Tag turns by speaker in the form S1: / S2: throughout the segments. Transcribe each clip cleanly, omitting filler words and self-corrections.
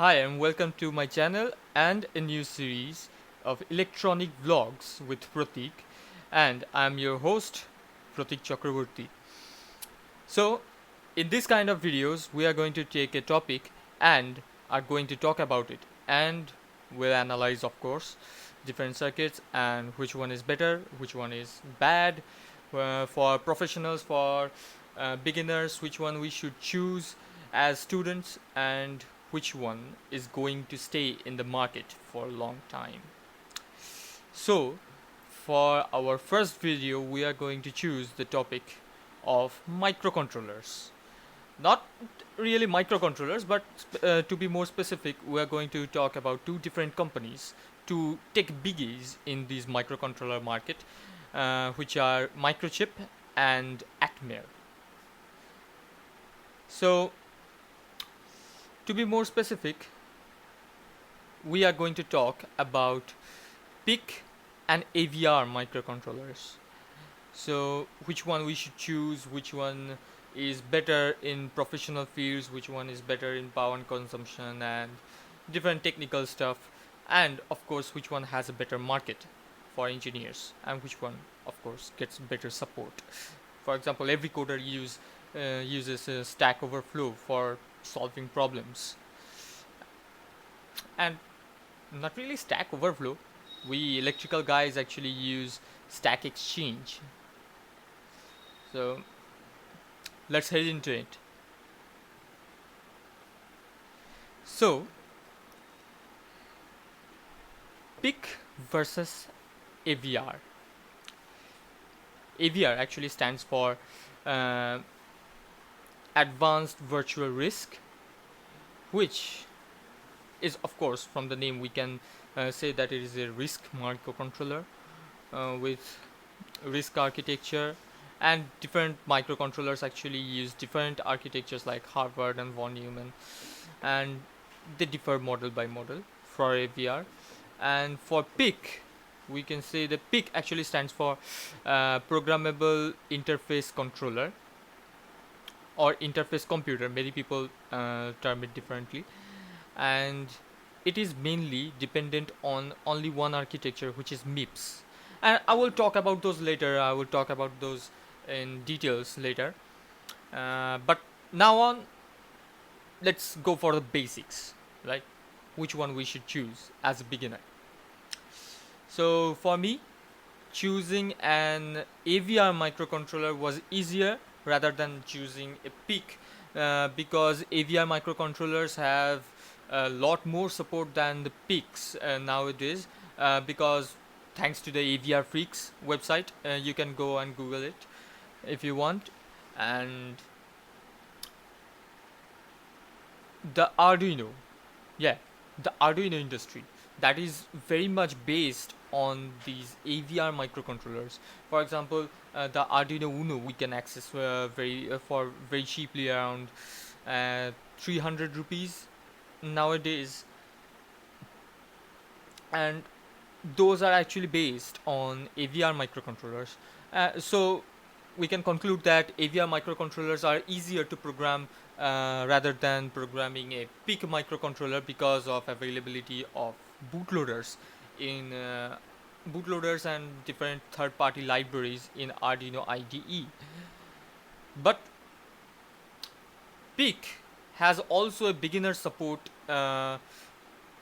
S1: Hi and welcome to my channel and a new series of electronic vlogs with Pratik, and I'm your host Pratik Chakraborty. So in this kind of videos we are going to take a topic and are going to talk about it, and we'll analyze, of course, different circuits and which one is better, which one is bad, for professionals, for beginners, which one we should choose as students, and which one is going to stay in the market for a long time. So for our first video we are going to choose the topic of microcontrollers. Not really microcontrollers, but to be more specific, we are going to talk about two different companies, two tech biggies in this microcontroller market, which are Microchip and Atmel. So to be more specific, we are going to talk about PIC and AVR microcontrollers. So which one we should choose, which one is better in professional fields, which one is better in power and consumption and different technical stuff, and of course which one has a better market for engineers, and which one of course gets better support. For example, every coder uses Stack Overflow for solving problems, and not really Stack Overflow. We electrical guys actually use Stack Exchange. So let's head into it. So PIC versus AVR. AVR actually stands for uh, Advanced Virtual RISC, which is, of course, from the name we can say that it is a RISC microcontroller with RISC architecture, and different microcontrollers actually use different architectures like Harvard and von Neumann, and they differ model by model for AVR. And for PIC, we can say the PIC actually stands for Programmable Interface Controller or Interface Computer. Many people term it differently, and it is mainly dependent on only one architecture, which is MIPS. And I will talk about those later. I will talk about those in details later. But now on, let's go for the basics, right? Which one we should choose as a beginner. So for me, choosing an AVR microcontroller was easier rather than choosing a PIC, because AVR microcontrollers have a lot more support than the PICs nowadays, because thanks to the AVR Freaks website, you can go and Google it if you want. And the Arduino, yeah, the Arduino industry, that is very much based on these AVR microcontrollers. For example, the Arduino Uno we can access for very cheaply, around 300 rupees nowadays, and those are actually based on AVR microcontrollers. So we can conclude that AVR microcontrollers are easier to program rather than programming a PIC microcontroller, because of availability of bootloaders in bootloaders and different third-party libraries in Arduino IDE. But PIC has also a beginner support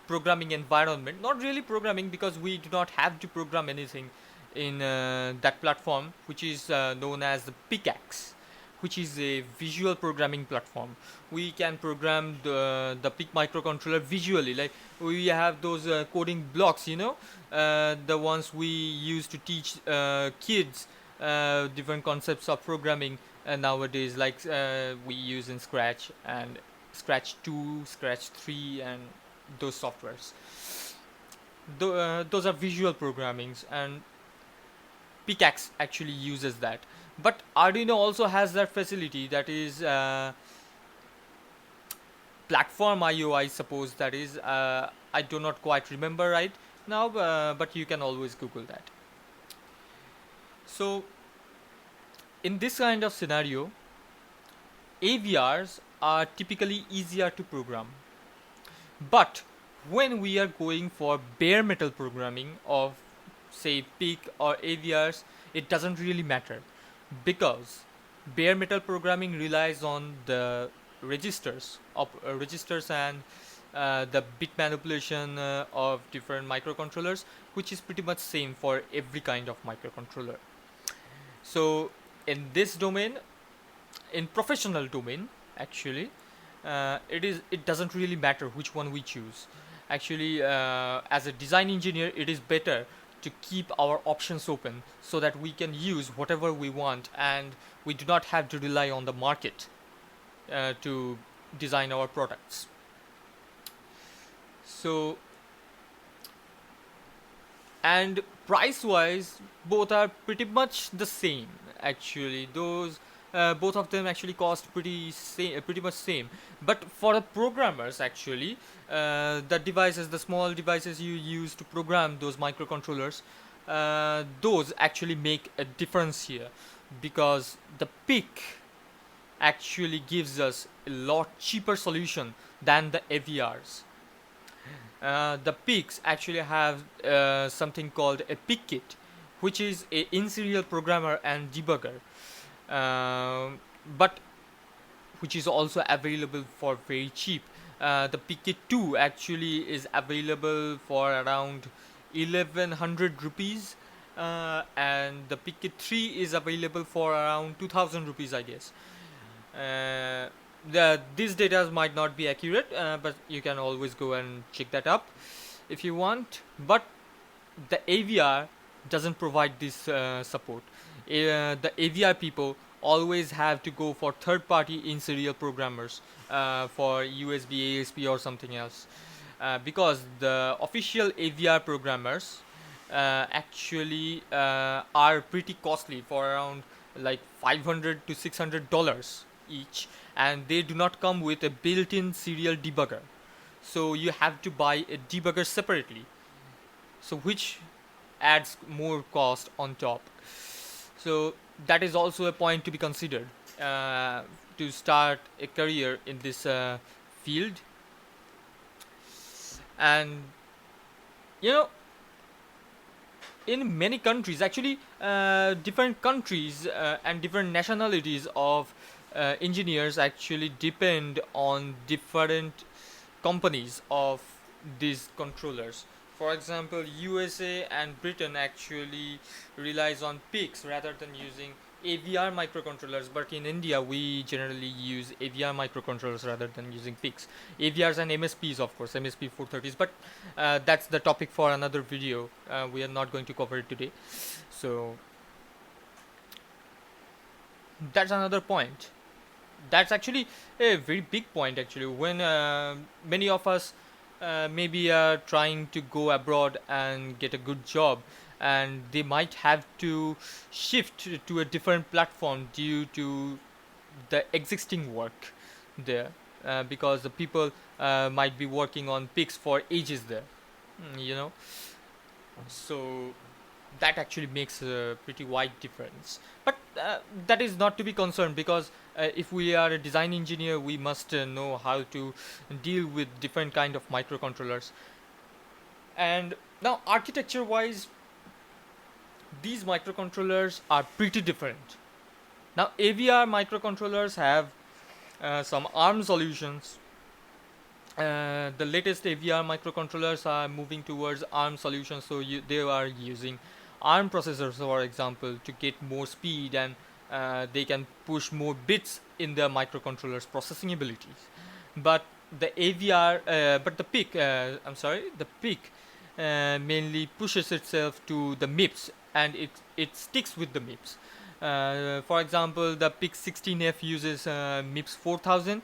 S1: programming environment. Not really programming, because we do not have to program anything in that platform, which is known as the PICAX, which is a visual programming platform. We can program the PIC microcontroller visually, like we have those coding blocks, the ones we use to teach kids different concepts of programming nowadays, like we use in Scratch and Scratch 2, Scratch 3, and those softwares. Those are visual programmings, and PICAX actually uses that. But Arduino also has that facility, that is platform IO, I suppose that is. I do not quite remember right now, but you can always Google that. So in this kind of scenario, AVRs are typically easier to program. But when we are going for bare metal programming of say PIC or AVRs, it doesn't really matter, because bare metal programming relies on the registers and the bit manipulation of different microcontrollers, which is pretty much same for every kind of microcontroller. So in this domain, in professional domain, actually, it doesn't really matter which one we choose. Actually, as a design engineer, it is better to keep our options open so that we can use whatever we want, and we do not have to rely on the market to design our products. So, and price wise, both are pretty much the same. Actually, those both of them actually cost pretty much same. But for the programmers, actually, the small devices you use to program those microcontrollers, those actually make a difference here, because the PIC actually gives us a lot cheaper solution than the AVRs. The PICs actually have something called a PIC kit, which is a in-serial programmer and debugger, but which is also available for very cheap. The PIC kit 2 actually is available for around 1100 rupees, and the PIC kit 3 is available for around 2000 rupees, I guess. These data might not be accurate, but you can always go and check that up if you want. But the AVR doesn't provide this support. The AVR people always have to go for third-party in-serial programmers for USB, ASP, or something else, because the official AVR programmers actually are pretty costly, for around like $500 to $600 each, and they do not come with a built-in serial debugger, so you have to buy a debugger separately, so which adds more cost on top. So that is also a point to be considered to start a career in this field. And you know, in many countries, actually, different countries and different nationalities of engineers actually depend on different companies of these controllers. For example, USA and Britain actually relies on PICs rather than using AVR microcontrollers, but in India we generally use AVR microcontrollers rather than using PICs. AVRs and MSPs, of course, MSP 430s, but that's the topic for another video. We are not going to cover it today. So that's another point. That's actually a very big point, actually, when many of us maybe are trying to go abroad and get a good job, and they might have to shift to a different platform due to the existing work there, because the people might be working on PICs for ages there, you know. So that actually makes a pretty wide difference. But that is not to be concerned, because if we are a design engineer, we must know how to deal with different kind of microcontrollers. And now, architecture wise, these microcontrollers are pretty different. Now, AVR microcontrollers have some ARM solutions. The latest AVR microcontrollers are moving towards ARM solutions, so they are using ARM processors, for example, to get more speed, and they can push more bits in their microcontrollers processing abilities. But the PIC mainly pushes itself to the MIPS, and it sticks with the MIPS. For example, the PIC 16F uses MIPS 4000,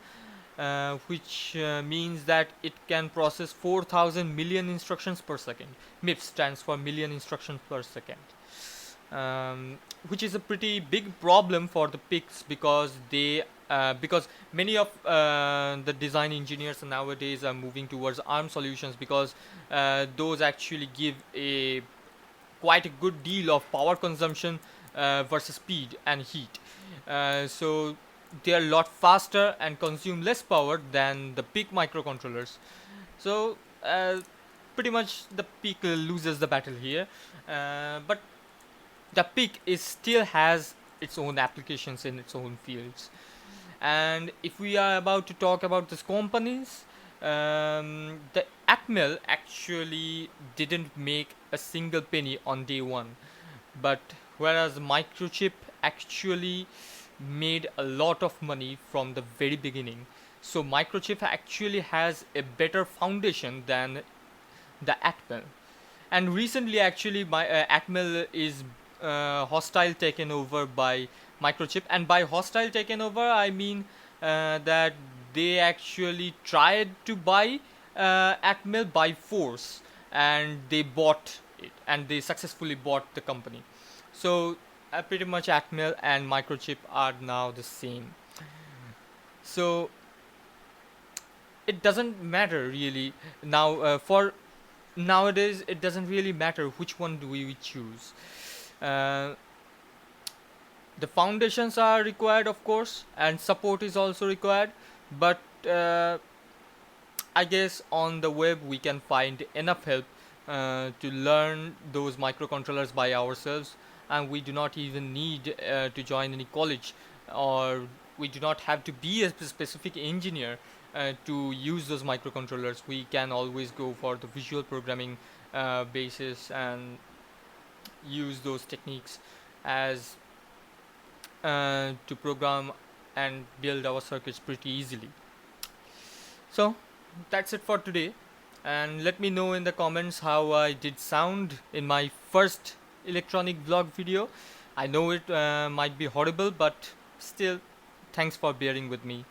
S1: which means that it can process 4000 million instructions per second. MIPS stands for million instructions per second, which is a pretty big problem for the PICs, because many of the design engineers nowadays are moving towards ARM solutions, because those actually give a quite a good deal of power consumption versus speed and heat. So they are a lot faster and consume less power than the PIC microcontrollers. So pretty much the PIC loses the battle here, but the PIC is still has its own applications in its own fields. And if we are about to talk about these companies, the Atmel actually didn't make a single penny on day one, but whereas Microchip actually made a lot of money from the very beginning. So Microchip actually has a better foundation than the Atmel. And recently, actually, my Atmel is hostile taken over by Microchip, and by hostile taken over, I mean that they actually tried to buy Atmel by force, and they bought it, and they successfully bought the company. So pretty much Atmel and Microchip are now the same. So it doesn't matter really now for nowadays. It doesn't really matter which one do we choose. uh, the foundations are required, of course, and support is also required, but I guess on the web we can find enough help to learn those microcontrollers by ourselves, and we do not even need to join any college, or we do not have to be a specific engineer to use those microcontrollers. We can always go for the visual programming basis and use those techniques as to program and build our circuits pretty easily. So that's it for today, and let me know in the comments how I did sound in my first electronic vlog video. I know it might be horrible, but still, thanks for bearing with me.